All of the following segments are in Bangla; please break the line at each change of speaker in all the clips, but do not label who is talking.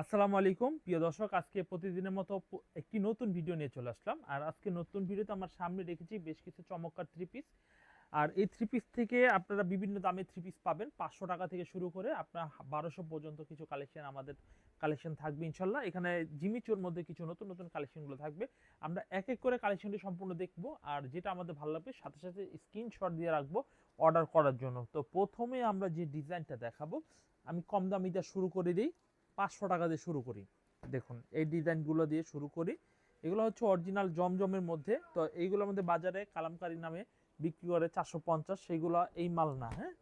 আসসালামু আলাইকুম প্রিয় দর্শক, আজকে প্রতিদিনের মতো একটি নতুন ভিডিও নিয়ে চলে আসলাম। আর আজকে নতুন ভিডিওতে আমার সামনে রেখেছি বেশ কিছু চমৎকার থ্রি পিস। আর এই থ্রি পিস থেকে আপনারা বিভিন্ন দামে থ্রি পিস পাবেন, 500 টাকা থেকে শুরু করে আপনার 1200 পর্যন্ত কিছু কালেকশন আমাদের কালেকশন থাকবে ইনশাল্লাহ। এখানে জিমিচুর মধ্যে কিছু নতুন নতুন কালেকশনগুলো থাকবে। আমরা এক এক করে কালেকশনটি সম্পূর্ণ দেখবো, আর যেটা আমাদের ভালো লাগবে সাথে সাথে স্ক্রিনশট দিয়ে রাখবো অর্ডার করার জন্য। তো প্রথমে আমরা যে ডিজাইনটা দেখাবো, আমি কম দামি দিয়ে শুরু করে দিই, 500 টাকা দিয়ে শুরু করি। দেখুন এই ডিজাইনগুলো দিয়ে শুরু করি। এগুলো হচ্ছে অরিজিনাল জমজমের মধ্যে। তো এইগুলোর মধ্যে বাজারে কালামকারী নামে বিক্রি করে 450, সেইগুলো এই মাল না। হ্যাঁ,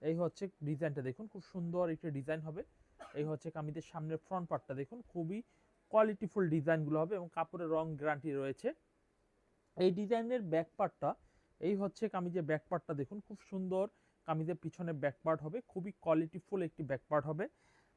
এই হচ্ছে ডিজাইনটা দেখুন, খুব সুন্দর একটা ডিজাইন হবে। এই হচ্ছে কামিজের সামনের ফ্রন্ট পার্টটা দেখুন, খুবই কোয়ালিটিফুল ডিজাইনগুলো হবে এবং কাপড়ের রং গ্যারান্টি রয়েছে। এই ডিজাইনের ব্যাক পার্টটা, এই হচ্ছে কামিজের ব্যাক পার্টটা দেখুন, খুব সুন্দর। কামিজের পিছনে ব্যাক পার্ট হবে, খুবই কোয়ালিটিফুল একটি ব্যাক পার্ট হবে।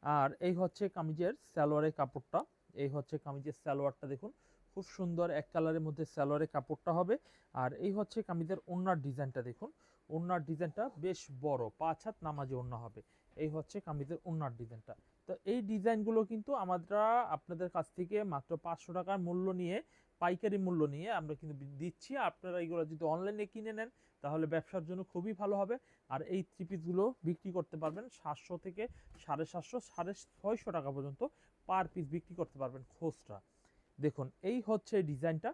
আর এই হচ্ছে কামিজের সালোয়ারের কাপড়টা। এই হচ্ছে কামিজের সালোয়ারটা দেখুন, খুব সুন্দর এক কালারের মধ্যে সালোয়ারের কাপড়টা হবে। আর এই হচ্ছে কামিজের ওড়নার ডিজাইনটা দেখুন, ওড়নার ডিজাইনটা বেশ বড়, 5 হাত নামাজি ওড়না হবে। এই হচ্ছে কামিজের ওড়নার ডিজাইনটা। তো এই ডিজাইনগুলো কিন্তু আমরা আপনাদের কাছ থেকে মাত্র 500 টাকার মূল্য নিয়ে, পাইকারি মূল্য নিয়ে আমরা কিন্তু দিচ্ছি। আপনারা এগুলো যদি অনলাইনে কিনে নেন তাহলে ব্যবসার জন্য খুবই ভালো হবে। আর এই থ্রি পিসগুলো বিক্রি করতে পারবেন 700 থেকে 750, 650 টাকা পর্যন্ত পার পিস বিক্রি করতে পারবেন খুচরা। দেখুন এই হচ্ছে ডিজাইনটা।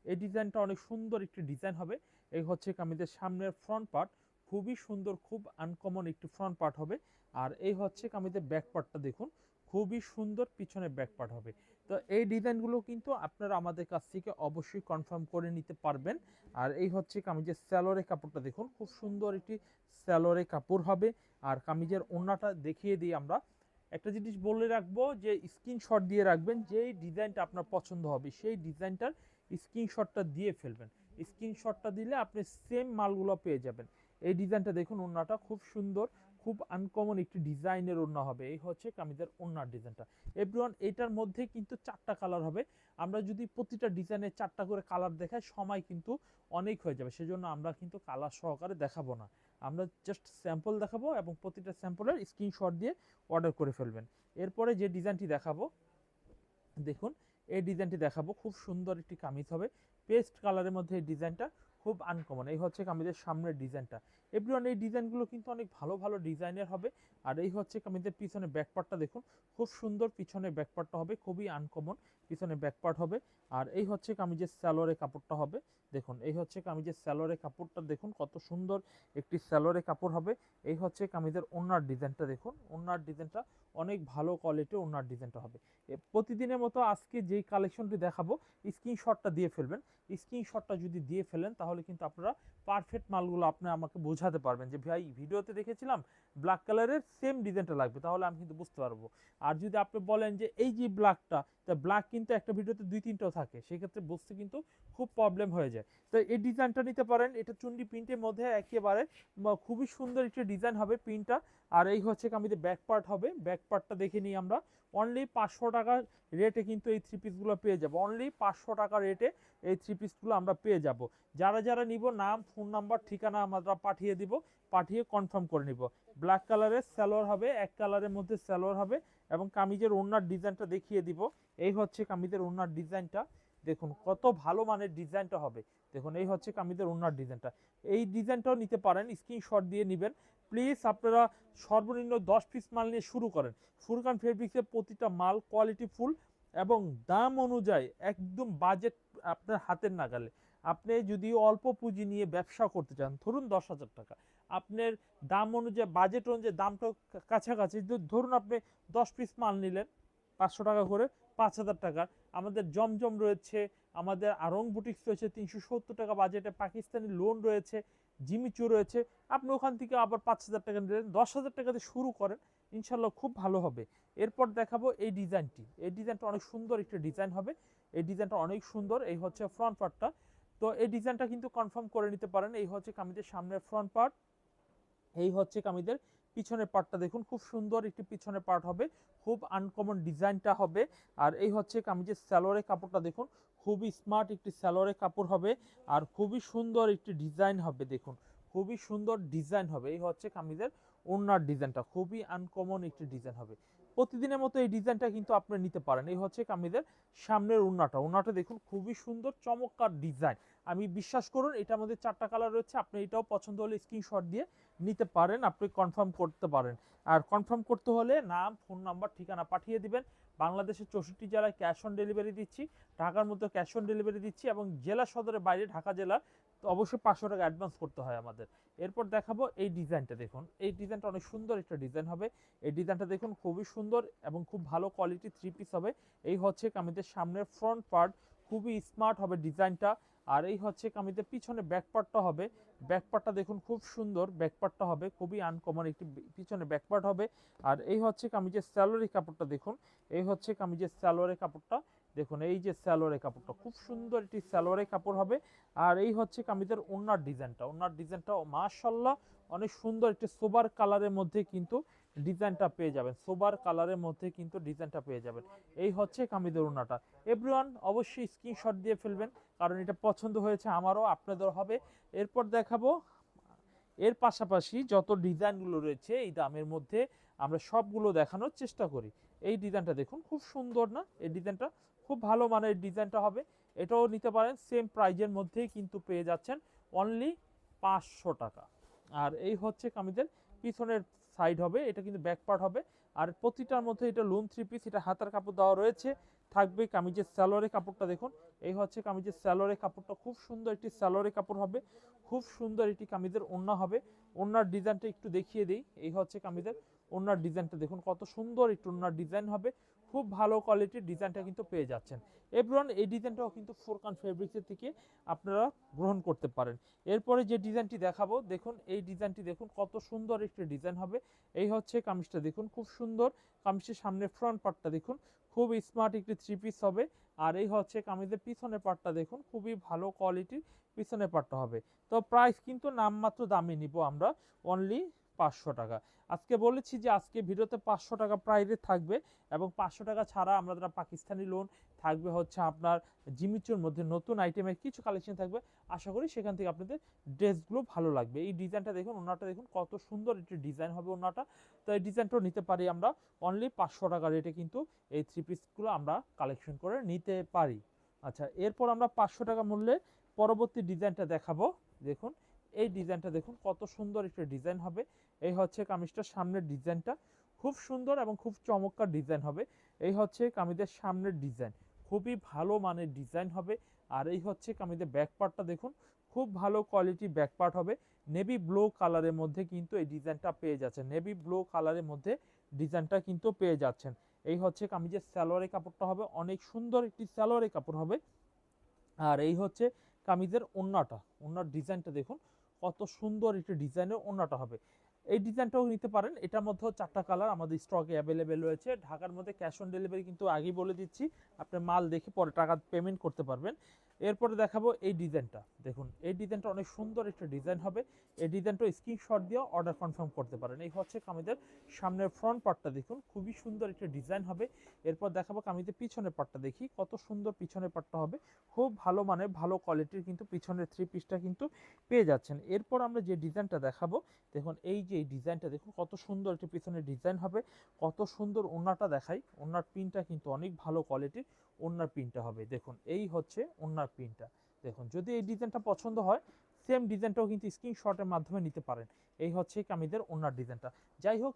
এই ডিজাইনটা অনেক সুন্দর একটি ডিজাইন হবে। এই হচ্ছে কামিজের সামনের ফ্রন্ট পার্ট, খুবই সুন্দর, খুব আনকমন একটি ফ্রন্ট পার্ট হবে। আর এই হচ্ছে কামিজের ব্যাক পার্টটা দেখুন, খুবই সুন্দর পিছনে ব্যাক পার্ট হবে। তো এই ডিজাইনগুলো কিন্তু আপনারা আমাদের কাছ থেকে অবশ্যই কনফার্ম করে নিতে পারবেন। আর এই হচ্ছে কামিজের স্যালোরে কাপড়টা দেখুন, খুব সুন্দর একটি স্যালোরে কাপড় হবে। আর কামিজের ওড়নাটা দেখিয়ে দিই আমরা। একটা জিনিস বলে রাখবো যে স্ক্রিনশট দিয়ে রাখবেন, যেই ডিজাইনটা আপনার পছন্দ হবে সেই ডিজাইনটার স্ক্রিনশটটা দিয়ে ফেলবেন। স্ক্রিনশটটা দিলে আপনি সেম মালগুলো পেয়ে যাবেন। এই ডিজাইনটা দেখুন, ওড়নাটা খুব সুন্দর, খুব আনকমন একটি ডিজাইনের ওড়না হবে। এই হচ্ছে কামিজের ওড়নার ডিজাইনটা। এভরিওয়ান, এটার মধ্যে কিন্তু 4টা কালার হবে। আমরা যদি প্রতিটা ডিজাইনে 4টা করে কালার দেখাই সময় কিন্তু অনেক হয়ে যাবে, সেজন্য আমরা কিন্তু কালার সহকারে দেখাবো না। আমরা জাস্ট স্যাম্পল দেখাবো এবং প্রতিটা স্যাম্পলের স্ক্রিনশট দিয়ে অর্ডার করে ফেলবেন। এরপরে যে ডিজাইনটি দেখাবো, দেখুন এই ডিজাইনটি দেখাবো, খুব সুন্দর একটি কামিজ হবে, পেস্ট কালারের মধ্যে এই ডিজাইনটা খুব আনকমন। এই হচ্ছে কামিজের সামনের ডিজাইনটা। এভরিওয়ান, এই ডিজাইনগুলো কিন্তু অনেক ভালো ভালো ডিজাইনের হবে। আর এই হচ্ছে কামিজের পিছনে ব্যাকপার্টটা দেখুন, খুব সুন্দর পিছনে ব্যাকপার্টটা হবে, খুবই আনকমন পিছনে ব্যাকপার্ট হবে। আর এই হচ্ছে কামিজের স্যালোরে কাপড়টা হবে। দেখুন এই হচ্ছে কামিজের স্যালোরে কাপড়টা দেখুন, কত সুন্দর একটি স্যালোরে কাপড় হবে। এই হচ্ছে কামিজের ওড়নার ডিজাইনটা দেখুন, ওড়নার ডিজাইনটা অনেক ভালো কোয়ালিটির ওড়নার ডিজাইনটা হবে। প্রতিদিনের মতো আজকে যেই কালেকশনটি দেখাবো, স্ক্রিনশটটা দিয়ে ফেলবেন। স্ক্রিনশটটা যদি দিয়ে ফেলেন তাহলে কিন্তু আপনারা পারফেক্ট মালগুলো আপনি আমাকে বোঝাতে পারবেন যে ভাই ভিডিওতে দেখেছিলাম ব্ল্যাক কালারের সেম ডিজাইনটা লাগবে, তাহলে আমি কিন্তু বুঝতে পারবো। আর যদি আপনি বলেন যে এই যে ব্ল্যাকটা, তা ব্ল্যাক কিন্তু একটা ভিডিওতে 2-3টাও থাকে, সেক্ষেত্রে বুঝতে কিন্তু খুব প্রবলেম হয়ে যায়। তো এই ডিজাইনটা নিতে পারেন, এটা চুন্ডি প্রিন্টের মধ্যে একেবারে খুবই সুন্দর একটি ডিজাইন হবে প্রিন্টটা। আর এই হচ্ছে কামিজের ব্যাক পার্ট হবে। ব্যাক পার্টটা দেখে নিই আমরা। অনলি 500 টাকার রেটে কিন্তু এই থ্রি পিসগুলো পেয়ে যাবো। অনলি 500 টাকা রেটে এই থ্রি পিসগুলো আমরা পেয়ে যাব। যারা যারা নিব, নাম, ফোন নাম্বার, ঠিকানা আমরা পাঠিয়ে দিব, পাঠিয়ে কনফার্ম করে নিব। ব্ল্যাক কালারের সালোয়ার হবে, এক কালারের মধ্যে সালোয়ার হবে এবং কামিজের ওড়নার ডিজাইনটা দেখিয়ে দিব। এই হচ্ছে কামিজের ওড়নার ডিজাইনটা দেখুন, কত ভালো মানের ডিজাইনটা হবে। দেখুন এই হচ্ছে কামিজের ওড়নার ডিজাইনটা। এই ডিজাইনটাও নিতে পারেন, স্ক্রিনশট দিয়ে নেবেন। প্লিজ আপনারা সর্বনিম্ন 10 পিস মাল নিয়ে শুরু করেন। ফুরকান ফেব্রিক্সের প্রতিটা মাল কোয়ালিটি ফুল এবং দাম অনুযায়ী একদম বাজেট আপনার হাতের নাগালে। আপনি যদি অল্প পুঁজি নিয়ে ব্যবসা করতে চান, ধরুন 10,000 টাকা, আপনার দাম অনুযায়ী, বাজেট অনুযায়ী দামটা কাছাকাছি, ধরুন আপনি 10 পিস মাল নিলেন 500 টাকা করে, 5,000 টাকার। আমাদের জমজম রয়েছে, আমাদের আরং বুটিক্স রয়েছে 370 টাকা বাজেটে, পাকিস্তানি লোন রয়েছে, জিমিচু রয়েছে। আপনি ওখান থেকে আবার 5,000 টাকা নিলেন, 10,000 টাকাতে শুরু করেন, ইনশাল্লাহ খুব ভালো হবে। এরপর দেখাবো এই ডিজাইনটি। এই ডিজাইনটা অনেক সুন্দর একটা ডিজাইন হবে। এই ডিজাইনটা অনেক সুন্দর। এই হচ্ছে ফ্রন্ট পার্টটা। তো এই ডিজাইনটা কিন্তু কনফার্ম করে নিতে পারেন। এই হচ্ছে কামিজের সামনের ফ্রন্ট পার্ট। এই হচ্ছে কামিজের পিছনের পার্টটা দেখুন, খুব সুন্দর একটি পিছনের পার্ট হবে, খুব আনকমন ডিজাইনটা হবে। আর এই হচ্ছে কামিজের স্যালোরে কাপড়টা দেখুন, খুবই স্মার্ট একটি স্যালোরে কাপড় হবে। আর খুবই সুন্দর একটি ডিজাইন হবে দেখুন, খুবই সুন্দর ডিজাইন হবে। এই হচ্ছে কামিজের ওড়নার ডিজাইনটা, খুবই আনকমন একটি ডিজাইন হবে। প্রতিদিনের মতো এই ডিজাইনটা কিন্তু আপনারা নিতে পারেন। এই হচ্ছে কামিজের সামনের ওড়নাটা দেখুন খুবই সুন্দর চমৎকার ডিজাইন। আমি বিশ্বাস করুন এটার মধ্যে 4টা কালার রয়েছে, আপনি এটাও পছন্দ হলে স্ক্রিনশট দিয়ে নিতে পারেন, আপনি কনফার্ম করতে পারেন। আর কনফার্ম করতে হলে নাম, ফোন নাম্বার, ঠিকানা পাঠিয়ে দিবেন। বাংলাদেশের 64 জেলায় ক্যাশ অন ডেলিভারি দিচ্ছি, ঢাকার মধ্যে ক্যাশ অন ডেলিভারি দিচ্ছি, এবং জেলা সদরের বাইরে ঢাকা জেলা তো অবশ্যই 500 টাকা অ্যাডভান্স করতে হয় আমাদের। এরপর দেখাবো এই ডিজাইনটা, দেখুন এই ডিজাইনটা অনেক সুন্দর একটা ডিজাইন হবে। এই ডিজাইনটা দেখুন খুবই সুন্দর এবং খুব ভালো কোয়ালিটি 3 পিস হবে। এই হচ্ছে কামিজের সামনের ফ্রন্ট পার্ট, খুবই স্মার্ট হবে ডিজাইনটা। আর এই হচ্ছে কামিজের পিছনে ব্যাক পার্টটা হবে। ব্যাক পার্টটা দেখুন খুব সুন্দর, ব্যাক পার্টটা হবে খুবই আনকমন একটি পিছনে ব্যাক পার্ট হবে। আর এই হচ্ছে কামিজের সালোয়ারের কাপড়টা দেখুন, এই হচ্ছে কামিজের সালোয়ারের কাপড়টা দেখুন, এই যে সালোয়ারের কাপড়টা খুব সুন্দর একটি সালোয়ারের কাপড় হবে। আর এই হচ্ছে কামিজের ওড়নার ডিজাইনটাও মাশাআল্লাহ অনেক সুন্দর একটি সোবার কালারের মধ্যে কিন্তু ডিজাইনটা পেয়ে যাবেন, সোবার কালারের মধ্যে কিন্তু ডিজাইনটা পেয়ে যাবেন। এই হচ্ছে কামিজের ওড়নাটা। এভরিওয়ান অবশ্যই স্ক্রিনশট দিয়ে ফেলবেন, কারণ এটা পছন্দ হয়েছে আমারও, আপনাদের হবে। এরপর দেখাবো এর পাশাপাশি যত ডিজাইনগুলো রয়েছে এই দামের মধ্যে আমরা সবগুলো দেখানোর চেষ্টা করি। এই ডিজাইনটা দেখুন খুব সুন্দর না, এই ডিজাইনটা খুব ভালো মানের ডিজাইনটা হবে। এটাও নিতে পারেন, সেম প্রাইজের মধ্যেই কিন্তু পেয়ে যাচ্ছেন অনলি 500 টাকা। আর এই হচ্ছে কামিজের পিছনের সাইড হবে, এটা কিন্তু ব্যাক পার্ট হবে। আর প্রতিটার মধ্যে এটা লুন 3 পিস, এটা হাতার কাপড় দেওয়া রয়েছে। থাকবে কামিজের সালোয়ারের কাপড়টা দেখুন, এই হচ্ছে কামিজের সালোয়ারের কাপড়টা, খুব সুন্দর একটি সালোয়ারের কাপড় হবে, খুব সুন্দর একটি কামিজের ওড়না হবে। ওড়নার ডিজাইনটা একটু দেখিয়ে দিই, এই হচ্ছে কামিজের ওড়নার ডিজাইনটা দেখুন কত সুন্দর একটু ওড়নার ডিজাইন হবে, খুব ভালো কোয়ালিটির ডিজাইনটা কিন্তু পেয়ে যাচ্ছেন। এভরিওয়ান এই ডিজাইনটাও কিন্তু ফোরকান ফেব্রিক্সের থেকে আপনারা গ্রহণ করতে পারেন। এরপরে যে ডিজাইনটি দেখাবো দেখুন, এই ডিজাইনটি দেখুন কত সুন্দর একটি ডিজাইন হবে। এই হচ্ছে কামিজটা দেখুন খুব সুন্দর, কামিজের সামনে ফ্রন্ট পার্টটা দেখুন খুব স্মার্ট একটি 3 পিস হবে। আর এই হচ্ছে কামিজের পিছনের পার্টটা দেখুন খুবই ভালো কোয়ালিটির পিছনের পার্টটা হবে। তো প্রাইস কিন্তু নামমাত্র দামে নিব আমরা, অনলি 500 টাকা। আজকে বলেছি যে আজকে ভিডিওতে 500 টাকা প্রাইসে থাকবে, এবং 500 টাকা ছাড়া আমরা পাকিস্তানি লোন থাকবে হচ্ছে আপনার জিমিচুর মধ্যে নতুন আইটেমের কিছু কালেকশন থাকবে। আশা করি সেখান থেকে আপনাদের ড্রেসগুলো ভালো লাগবে। এই ডিজাইনটা দেখুন, ওনাটা দেখুন কত সুন্দর একটি ডিজাইন হবে ওনাটা। তো এই ডিজাইনটাও নিতে পারি আমরা অনলি 500 টাকা রেটে, কিন্তু এই 3 পিসগুলো আমরা কালেকশন করে নিতে পারি। আচ্ছা, এরপর আমরা 500 টাকা মূল্যে পরবর্তী ডিজাইনটা দেখাবো। দেখুন এই ডিজাইনটা দেখুন কত সুন্দর একটা ডিজাইন হবে। এই হচ্ছে কামিজটার সামনের ডিজাইনটা, খুব সুন্দর এবং খুব চমৎকার ডিজাইন হবে। এই হচ্ছে কামিজের সামনের ডিজাইন, খুবই ভালো মানের ডিজাইন হবে। আর এই হচ্ছে কামিজের ব্যাক পার্টটা দেখুন, খুব ভালো কোয়ালিটি ব্যাক পার্ট হবে। নেভি ব্লু কালারের মধ্যে কিন্তু এই ডিজাইনটা পেয়ে যাচ্ছেন, নেভি ব্লু কালারের মধ্যে ডিজাইনটা কিন্তু পেয়ে যাচ্ছেন। এই হচ্ছে কামিজের সালোয়ারের কাপড়টা হবে, অনেক সুন্দর একটি সালোয়ারের কাপড় হবে। আর এই হচ্ছে কামিজের ওড়নার ডিজাইনটা দেখুন কত সুন্দর একটি ডিজাইনের ওড়নাটা হবে। এই ডিজাইনটাও নিতে পারেন, এটার মধ্যেও 4টা কালার আমাদের স্টকে অ্যাভেলেবেল রয়েছে। ঢাকার মধ্যে ক্যাশ অন ডেলিভারি কিন্তু আগেই বলে দিচ্ছি, আপনার মাল দেখে পরে টাকা পেমেন্ট করতে পারবেন। এরপরে দেখাবো এই ডিজাইনটা, দেখুন এই ডিজাইনটা অনেক সুন্দর একটা ডিজাইন হবে। এই ডিজাইনটা স্ক্রিনশট দিয়ে অর্ডার কনফার্ম করতে পারেন। এই হচ্ছে কামিজের সামনের ফ্রন্ট পার্টটা দেখুন খুবই সুন্দর একটা ডিজাইন হবে। এরপর দেখাবো কামিজের পিছনের পার্টটা, দেখি কত সুন্দর পিছনের পার্টটা হবে, খুব ভালো মানের ভালো কোয়ালিটির কিন্তু পিছনের 3 পিসটা কিন্তু পেয়ে যাচ্ছেন। এরপর আমরা যে ডিজাইনটা দেখাবো দেখুন, এই যে ডিজাইনটা দেখুন কত সুন্দর একটি পিছনের ডিজাইন হবে, কত সুন্দর ওড়নাটা দেখাই। ওড়নার পিনটা কিন্তু অনেক ভালো কোয়ালিটির ওড়নার পিনটা হবে। দেখুন এই হচ্ছে ওড়নার পিনটা দেখুন, যদি এই ডিজাইনটা পছন্দ হয় সেম ডিজাইনটাও কিন্তু স্ক্রিনশটের মাধ্যমে নিতে পারেন। এই হচ্ছে কামিজের ওড়নার ডিজাইনটা। যাই হোক,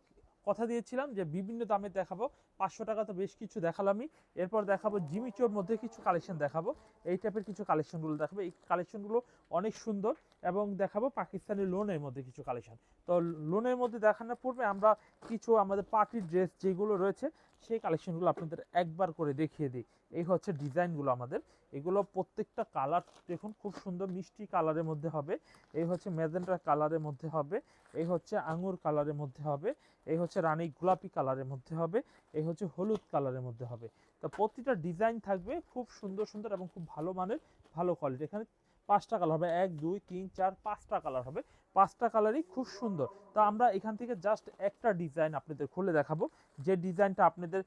কথা দিয়েছিলাম যে বিভিন্ন দামে দেখাবো, 500 টাকা তো বেশ কিছু দেখালামই। এরপর দেখাবো জিমিচোর মধ্যে কিছু কালেকশন দেখাবো, এই টাইপের কিছু কালেকশনগুলো দেখাবো। এই কালেকশনগুলো অনেক সুন্দর, এবং দেখাবো পাকিস্তানি লোনের মধ্যে কিছু কালেকশন। তো লোনের মধ্যে দেখানোর পূর্বে আমরা কিছু আমাদের পার্টির ড্রেস যেগুলো রয়েছে সেই কালেকশনগুলো আপনাদের একবার করে দেখিয়ে দিই। এই হচ্ছে ডিজাইনগুলো আমাদের, এগুলো প্রত্যেকটা কালার দেখুন খুব সুন্দর মিষ্টি কালারের মধ্যে হবে। এই হচ্ছে ম্যাজেন্টা কালারের মধ্যে হবে, এই হচ্ছে আঙুর কালারের মধ্যে হবে, এই হচ্ছে রানী গোলাপি কালারের মধ্যে হবে, এই হচ্ছে হলুদ কালারের মধ্যে হবে। তো প্রতিটা ডিজাইন থাকবে খুব সুন্দর সুন্দর এবং খুব ভালো মানের ভালো কোয়ালিটি। এখানে 5টা কালার হবে, 1 2 3 4 5টা কালার হবে, 5টা কালারই খুব সুন্দর। তো আমরা এখান থেকে জাস্ট একটা ডিজাইন আপনাদের খুলে দেখাবো, যে ডিজাইনটা আপনাদের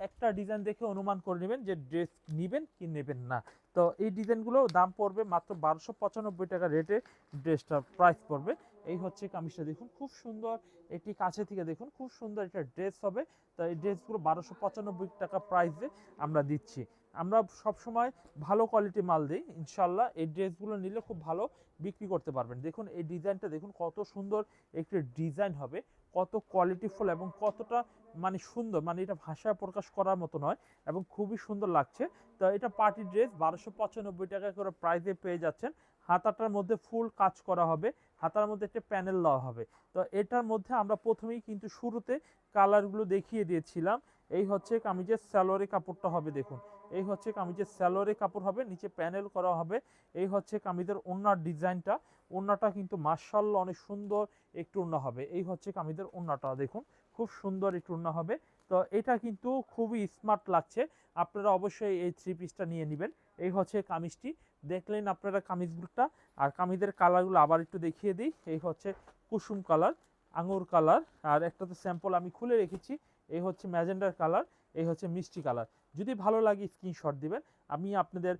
একটা ডিজাইন দেখে অনুমান করে নেবেন যে ড্রেস নেবেন কি নেবেন না। তো এই ডিজাইনগুলো দাম পড়বে মাত্র 1295 টাকা রেটে, ড্রেসটা প্রাইস পড়বে। এই হচ্ছে কামিজটা দেখুন, খুব সুন্দর একটি কাছে থেকে দেখুন, খুব সুন্দর একটা ড্রেস হবে। তো এই ড্রেসগুলো 1295 টাকা প্রাইসে আমরা দিচ্ছি। আমরা সবসময় ভালো কোয়ালিটি মাল দিই ইনশাল্লাহ। এই ড্রেসগুলো নিলে খুব ভালো বিক্রি করতে পারবেন। দেখুন এই ডিজাইনটা দেখুন, কত সুন্দর একটি ডিজাইন হবে, কত কোয়ালিটিফুল এবং কতটা মানে সুন্দর, মানে এটা ভাষায় প্রকাশ করার মতো নয় এবং খুবই সুন্দর লাগছে। তো এটা পার্টি ড্রেস 1295 টাকা করে প্রাইসে পেয়ে যাচ্ছেন। হাতাটার মধ্যে ফুল কাজ করা হবে, হাতার মধ্যে একটা প্যানেল দেওয়া হবে। তো এটার মধ্যে আমরা প্রথমেই কিন্তু শুরুতে কালারগুলো দেখিয়ে দিয়েছিলাম। এই হচ্ছে কামিজের সালোয়ারের কাপড়টা হবে, দেখুন এই হচ্ছে কামিজের সালোয়ারের কাপড় হবে, নিচে প্যানেল করা হবে। এই হচ্ছে কামিজের ওড়নার ডিজাইনটা, ওড়নাটা কিন্তু মাশাআল্লাহ অনেক সুন্দর একটু ওড়না হবে। এই হচ্ছে কামিজের ওড়নাটা দেখুন, খুব সুন্দর একটু ওড়না হবে। তো এটা কিন্তু খুবই স্মার্ট লাগছে, আপনারা অবশ্যই এই থ্রি পিসটা নিয়ে নেবেন। এই হচ্ছে কামিজটি, দেখলেন আপনারা কামিজগুলোটা। আর কামিজের কালারগুলো আবার একটু দেখিয়ে দিই। এই হচ্ছে কুসুম কালার, আঙুর কালার, আর একটা তো স্যাম্পল আমি খুলে রেখেছি। এই হচ্ছে ম্যাজেন্ডার কালার, এই হচ্ছে মিষ্টি কালার। যদি ভালো লাগে স্ক্রিনশট দিবেন, আমি আপনাদের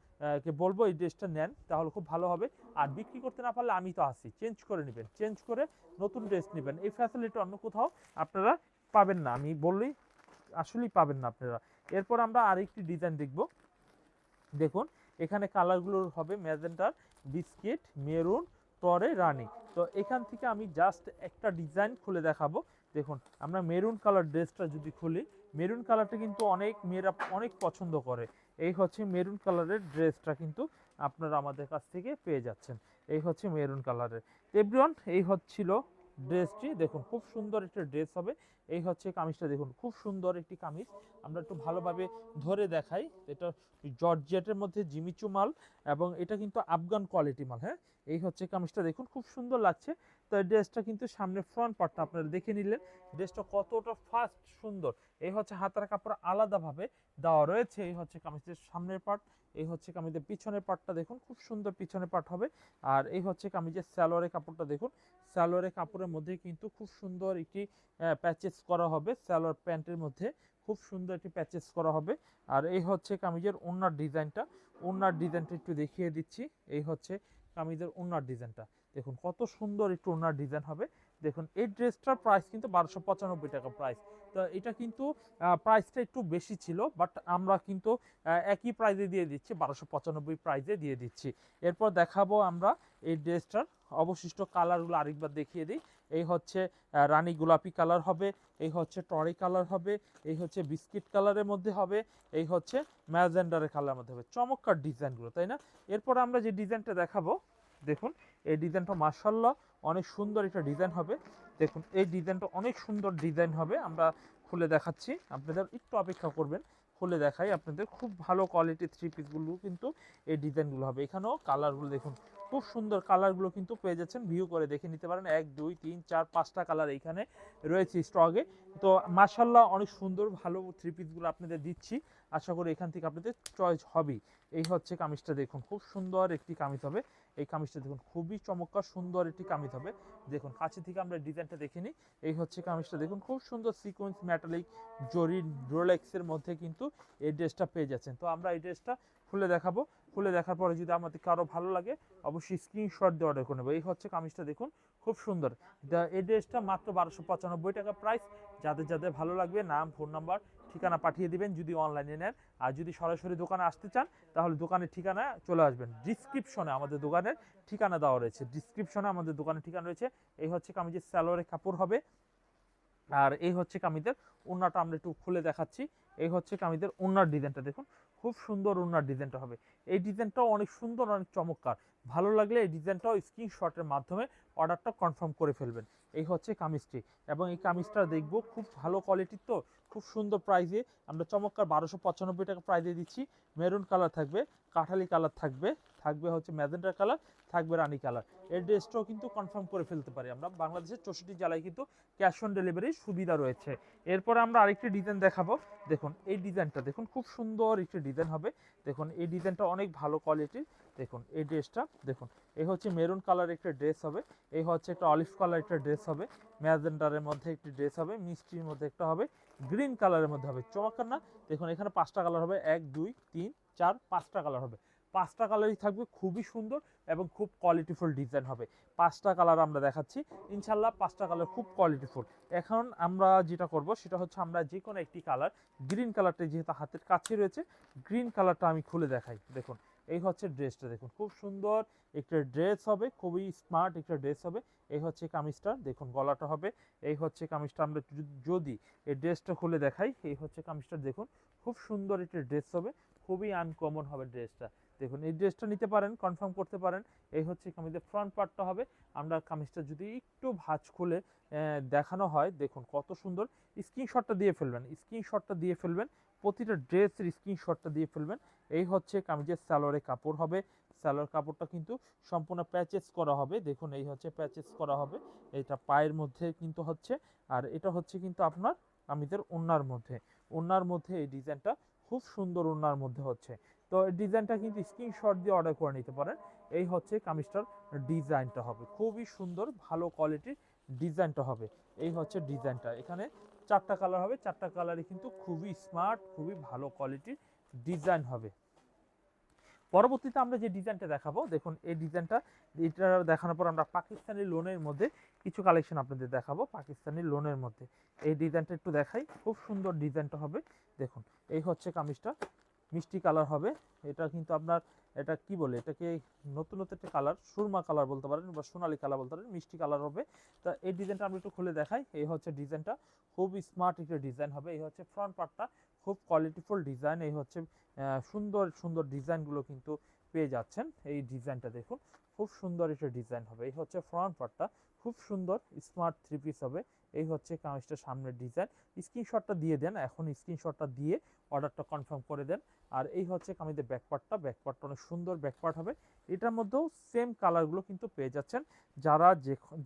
কে বলবো এই ড্রেসটা নেন, তাহলে খুব ভালো হবে। আর বিক্রি করতে না পারলে আমি তো আছি, চেঞ্জ করে নেবেন, চেঞ্জ করে নতুন ড্রেস নেবেন। এই ফ্যাসিলিটি অন্য কোথাও আপনারা পাবেন না, আমি বললেই আসলেই পাবেন না আপনারা। এরপর আমরা আরেকটি ডিজাইন দেখব। দেখুন এখানে কালারগুলো হবে ম্যাজেন্টার, বিস্কিট, মেরুন, টরে, রানী। তো এখান থেকে আমি জাস্ট একটা ডিজাইন খুলে দেখাবো। দেখুন আমরা মেরুন কালার ড্রেসটা যদি খুলি, মেরুন কালারটা কিন্তু অনেক মেয়েরা অনেক পছন্দ করে। এই হচ্ছে মেরুন কালারের ড্রেসটা কিন্তু আপনারা আমাদের কাছ থেকে পেয়ে যাচ্ছেন। এই হচ্ছে মেরুন কালারের। এভরিওয়ান এই হচ্ছিল ড্রেসটি, দেখুন খুব সুন্দর একটা ড্রেস হবে। এই হচ্ছে কামিজটা, দেখুন খুব সুন্দর একটি কামিজ। আমরা একটু ভালোভাবে ধরে দেখাই। এটা জর্জেটের মধ্যে জিমিচু মাল এবং এটা কিন্তু আফগান কোয়ালিটি মাল। হ্যাঁ, এই হচ্ছে কামিজটা, দেখুন খুব সুন্দর লাগছে। তো এই ড্রেসটা কিন্তু সামনের ফ্রন্ট পার্টটা আপনারা দেখে নিলেন, ড্রেসটা কতটা ফাস্ট সুন্দর। এই হচ্ছে হাতার কাপড় আলাদাভাবে দেওয়া রয়েছে। এই হচ্ছে কামিজের সামনের পার্ট, এই হচ্ছে কামিজের পিছনের পার্টটা দেখুন, খুব সুন্দর পিছনের পার্ট হবে। আর এই হচ্ছে কামিজের সালোয়ারের কাপড়টা দেখুন, সালোয়ারের কাপড়ের মধ্যে কিন্তু খুব সুন্দর একটি প্যাচেস করা হবে। সালোয়ার প্যান্টের মধ্যে খুব সুন্দর একটি প্যাচেস করা হবে। আর এই হচ্ছে কামিজের ওড়নার ডিজাইনটা, ওড়নার ডিজাইনটা একটু দেখিয়ে দিচ্ছি। এই হচ্ছে কামিজের ওড়নার ডিজাইনটা, দেখুন কত সুন্দর একটু ওড়নার ডিজাইন হবে। দেখুন এই ড্রেসটার প্রাইস কিন্তু 1295 টাকা প্রাইস। তো এটা কিন্তু প্রাইসটা একটু বেশি ছিল, বাট আমরা কিন্তু একই প্রাইসে দিয়ে দিচ্ছি, 1295 প্রাইসে দিয়ে দিচ্ছি। এরপর দেখাবো আমরা এই ড্রেসটার অবশিষ্ট কালারগুলো আরেকবার দেখিয়ে দিই। এই হচ্ছে রানী গোলাপি কালার হবে, এই হচ্ছে টরি কালার হবে, এই হচ্ছে বিস্কিট কালারের মধ্যে হবে, এই হচ্ছে ম্যাজেন্ডারের কালারের মধ্যে হবে। চমৎকার ডিজাইনগুলো, তাই না? এরপর আমরা যে ডিজাইনটা দেখাবো, দেখুন এই ডিজাইনটা মাশাআল্লাহ অনেক সুন্দর একটা ডিজাইন হবে। দেখুন এই ডিজাইনটা অনেক সুন্দর ডিজাইন হবে, আমরা খুলে দেখাচ্ছি, আপনাদের একটু অপেক্ষা করবেন, খুলে দেখাই আপনাদের। খুব ভালো কোয়ালিটির থ্রি পিসগুলো কিন্তু এই ডিজাইনগুলো হবে। এখানেও কালারগুলো দেখুন, খুব সুন্দর কালারগুলো কিন্তু পেয়ে যাচ্ছেন, ভিউ করে দেখে নিতে পারেন। 1 2 3 4 5টা কালার এইখানে রয়েছে স্টকে। তো মাশাআল্লাহ অনেক সুন্দর ভালো থ্রি পিসগুলো আপনাদের দিচ্ছি, আশা করি এখান থেকে আপনাদের চয়েস হবেই। এই হচ্ছে কামিজটা, দেখুন খুব সুন্দর একটি কামিজ হবে। এই কামিজটা দেখুন খুবই চমৎকার সুন্দর একটি কামিজ হবে। দেখুন কাছে থেকে আমরা ডিজাইনটা দেখে নিই। এই হচ্ছে কামিজটা, দেখুন খুব সুন্দর সিকোয়েন্স মেটালিক জরি রোলেক্সের মধ্যে কিন্তু এই ড্রেসটা পেয়ে যাচ্ছেন। তো আমরা এই ড্রেসটা খুলে দেখাবো, খুলে দেখার পরে যদি আমাদের কারো ভালো লাগে অবশ্যই স্ক্রিনশট দিয়ে অর্ডার করে নেবো। এই হচ্ছে কামিজটা, দেখুন খুব সুন্দর। এই ড্রেসটা মাত্র 1295 টাকা প্রাইস। যাদের যাদের ভালো লাগবে নাম, ফোন নাম্বার, ঠিকানা পাঠিয়ে দিবেন যদি অনলাইনে নেন। আর যদি সরাসরি দোকানে আসতে চান তাহলে দোকানের ঠিকানা চলে আসবেন। ডিসক্রিপশনে আমাদের দোকানের ঠিকানা দেওয়া রয়েছে, ডিসক্রিপশনে আমাদের দোকানের ঠিকানা রয়েছে। এই হচ্ছে কামিজের সালোয়ারের কাপড় হবে। আর এই হচ্ছে কামিজের ওড়নাটা, আমরা একটু খুলে দেখাচ্ছি। এই হচ্ছে কামিজের ওড়নার ডিজাইনটা, দেখুন খুব সুন্দর ওড়নার ডিজাইনটা হবে। এই ডিজাইনটাও অনেক সুন্দর, অনেক চমৎকার। ভালো লাগলে এই ডিজাইনটাও স্ক্রিনশটের মাধ্যমে অর্ডারটা কনফার্ম করে ফেলবেন। এই হচ্ছে কামিজটি, এবং এই কামিজটা দেখবো খুব ভালো কোয়ালিটির, তো খুব সুন্দর প্রাইসে আমরা চমৎকার 1295 টাকা প্রাইসে দিচ্ছি। মেরুন কালার থাকবে, কাঠালি কালার থাকবে, থাকবে হচ্ছে ম্যাজেন্ডার কালার, থাকবে রানী কালার। এই ড্রেসটাও কিন্তু কনফার্ম করে ফেলতে পারি আমরা। বাংলাদেশের 64 জেলায় কিন্তু ক্যাশ অন ডেলিভারির সুবিধা রয়েছে। এরপরে আমরা আরেকটি ডিজাইন দেখাবো। দেখুন এই ডিজাইনটা, দেখুন খুব সুন্দর একটি ডিজাইন হবে। দেখুন এই ডিজাইনটা অনেক ভালো কোয়ালিটির। দেখুন এই ড্রেসটা দেখুন, এই হচ্ছে মেরুন কালার একটা ড্রেস হবে, এই হচ্ছে একটা অলিভ কালার একটা ড্রেস হবে, ম্যাজেন্ডারের মধ্যে একটি ড্রেস হবে, মিষ্টির মধ্যে একটা হবে, গ্রিন কালারের মধ্যে হবে। চমৎকার না? দেখুন এখানে 5টা কালার হবে, 1 2 3 4 5টা কালার হবে। 5টা কালারই থাকবে, খুবই সুন্দর এবং খুব কোয়ালিটিফুল ডিজাইন হবে। 5টা কালার আমরা দেখাচ্ছি ইনশাল্লাহ, 5টা কালার খুব কোয়ালিটিফুল। এখন আমরা যেটা করব সেটা হচ্ছে আমরা যে কোনো একটি কালার, গ্রিন কালারটা যেহেতু হাতের কাছে রয়েছে, গ্রিন কালারটা আমি খুলে দেখাই। দেখুন এই হচ্ছে ড্রেসটা, দেখুন খুব সুন্দর একটা ড্রেস হবে, খুবই স্মার্ট একটা ড্রেস হবে। এই হচ্ছে কামিজটা, দেখুন গলাটা হবে, এই হচ্ছে কামিজটা। আমরা যদি এই ড্রেসটা খুলে দেখাই, এই হচ্ছে কামিজটা, দেখুন খুব সুন্দর একটা ড্রেস হবে, খুবই আনকমন হবে ড্রেসটা। দেখুন এই ড্রেসটা নিতে পারেন, কনফার্ম করতে পারেন। এই হচ্ছে কামিজের ফ্রন্ট পার্টটা হবে। আমরা কামিজটা যদি একটু ভাঁজ খুলে দেখানো হয়, দেখুন কত সুন্দর। স্ক্রিনশটটা দিয়ে ফেলবেন, স্ক্রিনশটটা দিয়ে ফেলবেন, প্রতিটা ড্রেসের স্ক্রিনশটটা দিয়ে ফেলবেন। এই হচ্ছে কামিজের সালোয়ারের কাপড় হবে। সালোয়ার কাপড়টা কিন্তু সম্পূর্ণ প্যাচেস করা হবে, দেখুন এই হচ্ছে প্যাচেস করা হবে। এটা পায়ের মধ্যে কিন্তু হচ্ছে, আর এটা হচ্ছে কিন্তু আপনার কামিজের ওড়নার মধ্যে। ওড়নার মধ্যে এই ডিজাইনটা খুব সুন্দর, ওড়নার মধ্যে হচ্ছে। তো এই ডিজাইনটা কিন্তু স্ক্রিনশট দিয়ে অর্ডার করে নিতে পারেন। এই হচ্ছে কামিজটার ডিজাইনটা হবে, খুবই সুন্দর ভালো কোয়ালিটির ডিজাইনটা হবে। এই হচ্ছে ডিজাইনটা, এখানে 4টা কালার হবে, 4টা কালারই কিন্তু খুবই স্মার্ট, খুবই ভালো কোয়ালিটির ডিজাইন হবে। পরবর্তীতে আমরা যে ডিজাইনটা দেখাবো, দেখুন এই ডিজাইনটা, এটা দেখানোর পর আমরা পাকিস্তানি লোনের মধ্যে কিছু কালেকশন আপনাদের দেখাবো। পাকিস্তানি লোনের মধ্যে এই ডিজাইনটা একটু দেখাই, খুব সুন্দর ডিজাইনটা হবে। দেখুন এই হচ্ছে কামিজটা, মিষ্টি কালার হবে। এটা কিন্তু আপনার, এটা কি বলে, এটাকে নতুন একটা কালার, সুরমা কালার বলতে পারেন বা সোনালী কালার বলতে পারেন, মিষ্টি কালার হবে। তা এই ডিজাইনটা আমরা একটু খুলে দেখাই। এই হচ্ছে ডিজাইনটা, খুব স্মার্ট একটা ডিজাইন হবে। এই হচ্ছে ফ্রন্ট পার্টটা, খুব কোয়ালিটিফুল ডিজাইন। এই হচ্ছে সুন্দর সুন্দর ডিজাইনগুলো কিন্তু পেয়ে যাচ্ছেন। এই ডিজাইনটা দেখুন, খুব সুন্দর একটা ডিজাইন হবে। এই হচ্ছে ফ্রন্ট পার্টটা, খুব সুন্দর স্মার্ট 3 পিস হবে। এই হচ্ছে কামিজটার সামনের ডিজাইন। স্ক্রিনশটটা দিয়ে দেন, এখন স্ক্রিনশটটা দিয়ে অর্ডারটা কনফার্ম করে দেন। আর এই হচ্ছে কামিজের ব্যাকপার্টটা, ব্যাকপার্টটা অনেক সুন্দর ব্যাকপার্ট হবে। এটার মধ্যেও সেম কালারগুলো কিন্তু পেয়ে যাচ্ছেন। যারা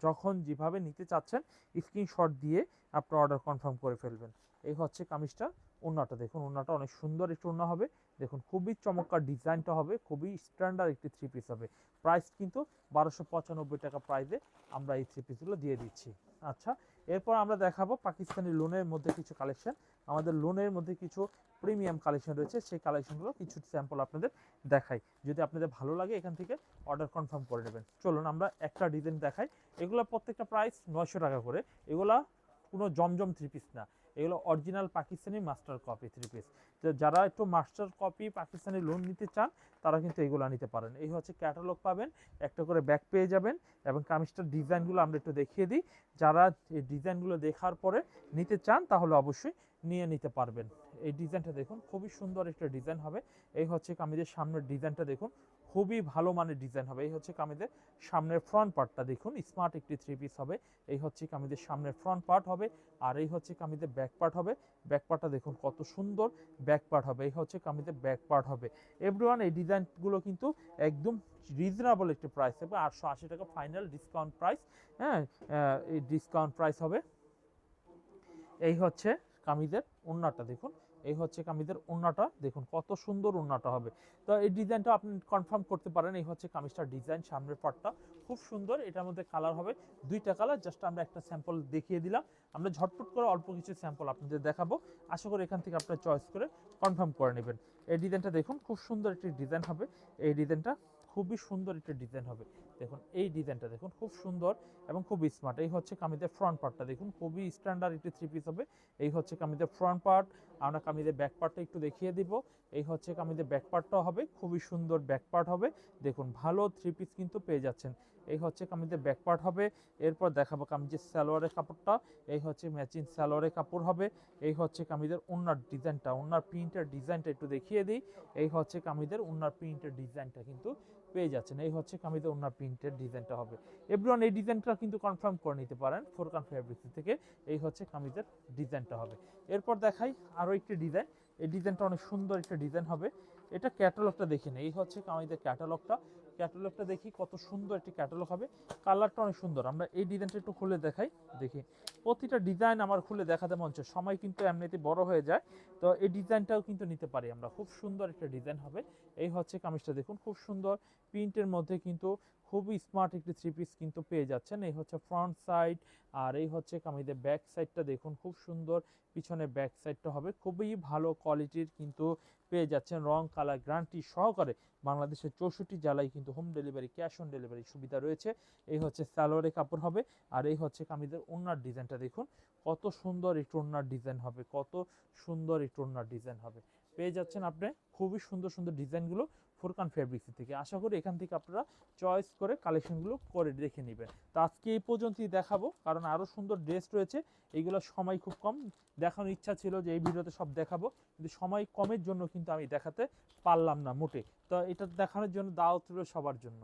যখন যেভাবে নিতে চাচ্ছেন স্ক্রিনশট দিয়ে আপনার অর্ডার কনফার্ম করে ফেলবেন। এই হচ্ছে কামিজটা। ওড়নাটা দেখুন, ওড়নাটা অনেক সুন্দর একটু ওড়না হবে। দেখুন খুবই চমৎকার ডিজাইনটা হবে, খুবই স্ট্যান্ডার্ড একটি 3 পিস হবে। প্রাইস কিন্তু 1295 টাকা প্রাইসে আমরা এই 3 পিসগুলো দিয়ে দিচ্ছি। আচ্ছা, এরপর আমরা দেখাবো পাকিস্তানি লোনের মধ্যে কিছু কালেকশন। আমাদের লোনের মধ্যে কিছু প্রিমিয়াম কালেকশন রয়েছে, সেই কালেকশনগুলো কিছু স্যাম্পল আপনাদের দেখাই। যদি আপনাদের ভালো লাগে এখান থেকে অর্ডার কনফার্ম করে নেবেন। চলুন আমরা একটা ডিজাইন দেখাই। এগুলো প্রত্যেকটা প্রাইস 900 টাকা করে। এগুলা কোনো জমজম 3 পিস না, এগুলো original Pakistani master copy 3 piece. তো যারা একটু মাস্টার কপি পাকিস্তানি লোন নিতে চান তারা কিন্তু এগুলো নিতে পারেন। এই হচ্ছে ক্যাটালগ পাবেন, একটা করে ব্যাগ পেয়ে যাবেন, এবং কামিজটার ডিজাইনগুলো আমরা একটু দেখিয়ে দিই। যারা এই ডিজাইনগুলো দেখার পরে নিতে চান তাহলে অবশ্যই নিয়ে নিতে পারবেন। এই ডিজাইনটা দেখুন, খুবই সুন্দর একটা ডিজাইন হবে। এই হচ্ছে কামিজের সামনের ডিজাইনটা দেখুন, খুবই ভালো মানের ডিজাইন হবে। এই হচ্ছে কামিজের সামনের ফ্রন্ট পার্টটা দেখুন, স্মার্ট একটি 3 পিস হবে। এই হচ্ছে কামিজের সামনের ফ্রন্ট পার্ট হবে, আর এই হচ্ছে কামিজের ব্যাক পার্ট হবে। ব্যাক পার্টটা দেখুন কত সুন্দর ব্যাক পার্ট হবে। এই হচ্ছে কামিজের ব্যাক পার্ট হবে। এভরিওয়ান এই ডিজাইনগুলো কিন্তু একদম রিজনেবল একটি প্রাইস হবে, 880 টাকা ফাইনাল ডিসকাউন্ট প্রাইস। হ্যাঁ, এই ডিসকাউন্ট প্রাইস হবে। এই হচ্ছে কামিজের ওড়নাটা দেখুন, এই হচ্ছে কামিজের ওড়নাটা দেখুন কত সুন্দর ওড়নাটা হবে। তো এই ডিজাইনটা আপনি কনফার্ম করতে পারেন। এই হচ্ছে কামিজটার ডিজাইন, সামনের পার্টটা খুব সুন্দর। এটার মধ্যে কালার হবে 2টা কালার, জাস্ট আমরা একটা স্যাম্পল দেখিয়ে দিলাম। আমরা ঝটপট করে অল্প কিছু স্যাম্পল আপনাদের দেখাবো, আশা করি এখান থেকে আপনারা চয়েস করে কনফার্ম করে নেবেন। এই ডিজাইনটা দেখুন, খুব সুন্দর একটি ডিজাইন হবে। এই ডিজাইনটা খুবই সুন্দর একটা ডিজাইন হবে। দেখুন এই ডিজাইনটা দেখুন, খুব সুন্দর এবং খুব স্মার্ট। এই হচ্ছে কামিজের ফ্রন্ট পার্টটা দেখুন, খুবই স্ট্যান্ডার্ড একটি 3 পিস হবে। এই হচ্ছে কামিজের ফ্রন্ট পার্ট। আমরা কামিজের ব্যাক পার্টটা একটু দেখিয়ে দিব। এই হচ্ছে কামিজের ব্যাক পার্টটাও হবে, খুবই সুন্দর ব্যাক পার্ট হবে। দেখুন ভালো 3 পিস কিন্তু পেয়ে যাচ্ছেন। এই হচ্ছে কামিজের ব্যাক পার্ট হবে। এরপর দেখাবো কামিজের সালোয়ারের কাপড়টা। এই হচ্ছে ম্যাচিং সালোয়ারের কাপড় হবে। এই হচ্ছে কামিজের ওড়নার ডিজাইনটা, ওড়নার প্রিন্টের ডিজাইনটা একটু দেখিয়ে দিই। এই হচ্ছে কামিজের ওড়নার প্রিন্টের ডিজাইনটা কিন্তু পেয়ে যাচ্ছেন। এই হচ্ছে কামিজের ওড়নার প্রিন্টের ডিজাইনটা হবে। এভরিওয়ান এই ডিজাইনটা কিন্তু কনফার্ম করে নিতে পারেন ফোরকান ফেব্রিক্স থেকে। এই হচ্ছে কামিজের ডিজাইনটা হবে। এরপর দেখাই আরও একটি ডিজাইন। এই ডিজাইনটা অনেক সুন্দর একটা ডিজাইন হবে। এটা ক্যাটালগটা দেখে নেই। এই হচ্ছে কামিজের ক্যাটালগটা। ক্যাটালগটা দেখি, কত সুন্দর একটি ক্যাটালগ হবে, কালারটা অনেক সুন্দর। আমরা এই ডিজাইনটা একটু খুলে দেখাই, দেখি প্রতিটা ডিজাইন আমার খুলে দেখাতে মন চায়, সময় কিন্তু এমনিতে বড় হয়ে যায়। তো এই ডিজাইনটাও কিন্তু নিতে পারি আমরা, খুব সুন্দর একটা ডিজাইন হবে। এই হচ্ছে কামিজটা দেখুন, খুব সুন্দর প্রিন্টের মধ্যে কিন্তু খুবই স্মার্ট একটি থ্রি পিস কিন্তু পেয়ে যাচ্ছেন। এই হচ্ছে ফ্রন্ট সাইড, আর এই হচ্ছে কামিজের ব্যাক সাইডটা দেখুন, খুব সুন্দর পিছনে ব্যাক সাইডটা হবে, খুবই ভালো কোয়ালিটির কিন্তু পেয়ে যাচ্ছেন, রং কালার গ্যারান্টি সহকারে। বাংলাদেশের 64 জেলায় কিন্তু home delivery, cash on delivery সুবিধা রয়েছে। এই হচ্ছে সালোয়ারের কাপড় হবে, আর এই হচ্ছে কামিজের ওড়নার ডিজাইনটা দেখুন, কত সুন্দর এই ওড়নার ডিজাইন হবে, কত সুন্দর এই ওড়নার ডিজাইন হবে। পেয়ে যাচ্ছেন আপনি খুবই সুন্দর সুন্দর ডিজাইনগুলো ফুরকান ফেব্রিক্স থেকে। আশা করি এখান থেকে আপনারা চয়েস করে কালেকশনগুলো করে দেখে নেবেন। তো আজকে এই পর্যন্তই দেখাবো, কারণ আরও সুন্দর ড্রেস রয়েছে, এইগুলো সময় খুব কম, দেখানোর ইচ্ছা ছিল যে এই ভিডিওতে সব দেখাবো, কিন্তু সময় কমের জন্য কিন্তু আমি দেখাতে পারলাম না মোটে। তো এটা দেখানোর জন্য দাওয়াত রইল সবার জন্য।